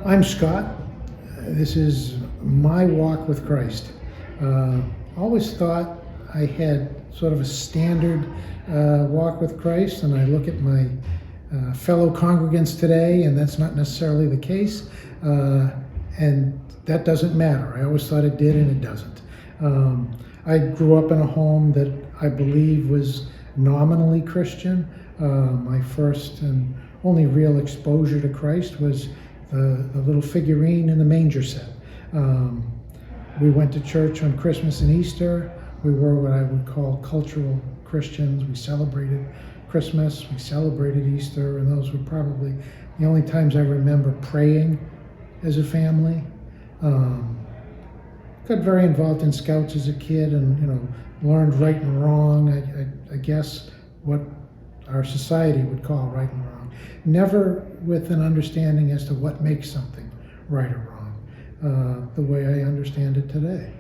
I'm Scott. This is my walk with Christ. Always thought I had sort of a standard walk with Christ, and I look at my fellow congregants today, and that's not necessarily the case. And that doesn't matter. I always thought it did, and it doesn't. I grew up in a home that I believe was nominally Christian. My first and only real exposure to Christ was the little figurine in the manger set. We went to church on Christmas and Easter. We were what I would call cultural Christians. We celebrated Christmas, we celebrated Easter, and those were probably the only times I remember praying as a family. Got very involved in Scouts as a kid, and learned right and wrong. I guess what our society would call right and wrong. Never with an understanding as to what makes something right or wrong, the way I understand it today.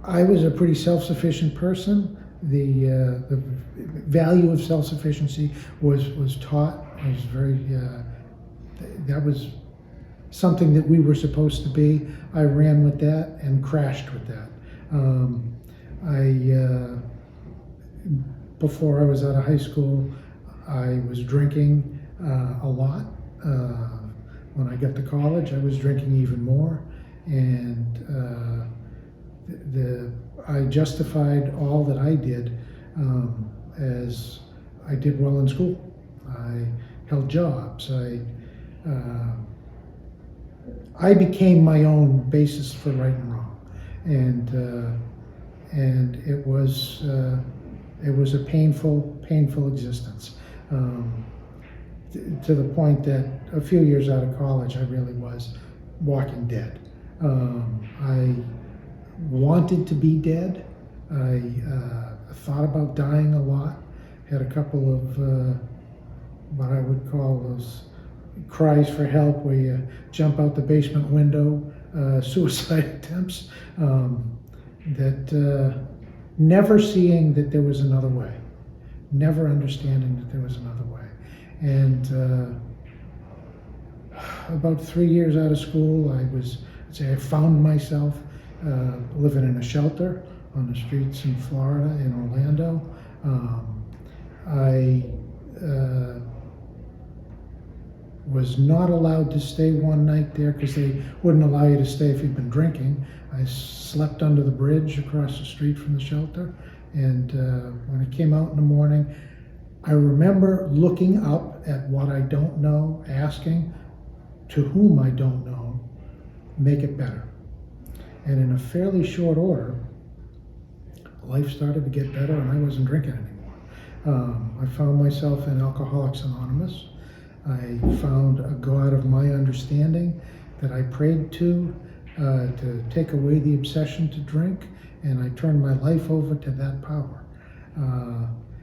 I was a pretty self-sufficient person. The value of self-sufficiency was taught. I was very that was something that we were supposed to be. I ran with that and crashed with that. Before I was out of high school, I was drinking a lot. When I got to college, I was drinking even more, and I justified all that I did as I did well in school. I held jobs. I became my own basis for right and wrong, and it was a painful existence, to the point that a few years out of college, I really was walking dead. I wanted to be dead. I thought about dying a lot. Had a couple of what I would call those cries for help, where you jump out the basement window, suicide attempts, never seeing that there was another way, never understanding that there was another way. And about 3 years out of school, I found myself living in a shelter on the streets in Florida, in Orlando. I was not allowed to stay one night there because they wouldn't allow you to stay if you'd been drinking. I slept under the bridge across the street from the shelter, and when I came out in the morning, I remember looking up at what I don't know, asking to whom I don't know, make it better. And in a fairly short order, life started to get better, and I wasn't drinking anymore. I found myself in Alcoholics Anonymous. I found a God of my understanding that I prayed to take away the obsession to drink, and I turned my life over to that power,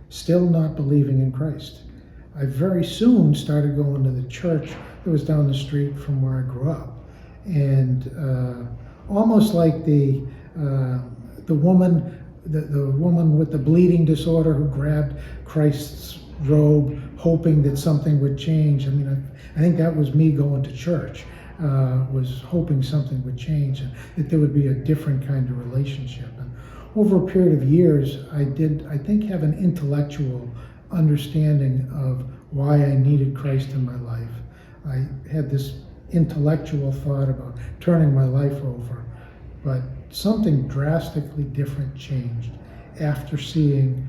still not believing in Christ. I very soon started going to the church that was down the street from where I grew up, and almost like the woman with the bleeding disorder who grabbed Christ's robe, hoping that something would change. I think that was me going to church, was hoping something would change and that there would be a different kind of relationship. And over a period of years, I think, have an intellectual understanding of why I needed Christ in my life. I had this intellectual thought about turning my life over, but something drastically different changed after seeing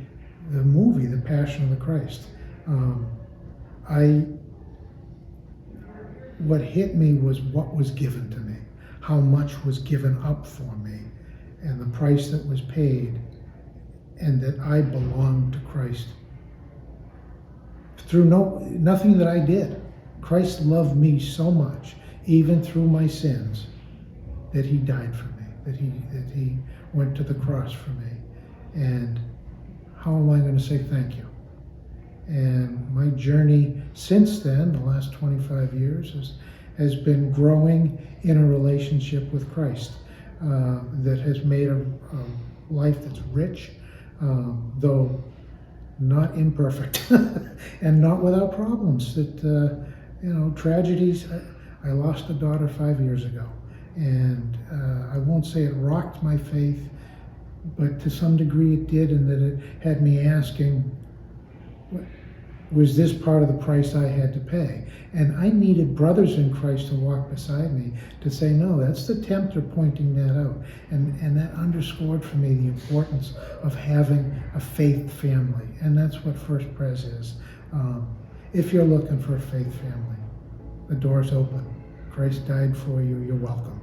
the movie, The Passion of the Christ. What hit me was what was given to me, how much was given up for me, and the price that was paid, and that I belonged to Christ through nothing that I did. Christ loved me so much, even through my sins, that he died for me, that he went to the cross for me. And how am I going to say thank you? And my journey since then, the last 25 years, has been growing in a relationship with Christ that has made a life that's rich, though not imperfect, and not without problems. That tragedies. I lost a daughter 5 years ago, and I won't say it rocked my faith, but to some degree it did, and that it had me asking, was this part of the price I had to pay? And I needed brothers in Christ to walk beside me to say, no, that's the tempter pointing that out. And that underscored for me the importance of having a faith family. And that's what First Pres is. If you're looking for a faith family, the door's open. Christ died for you. You're welcome.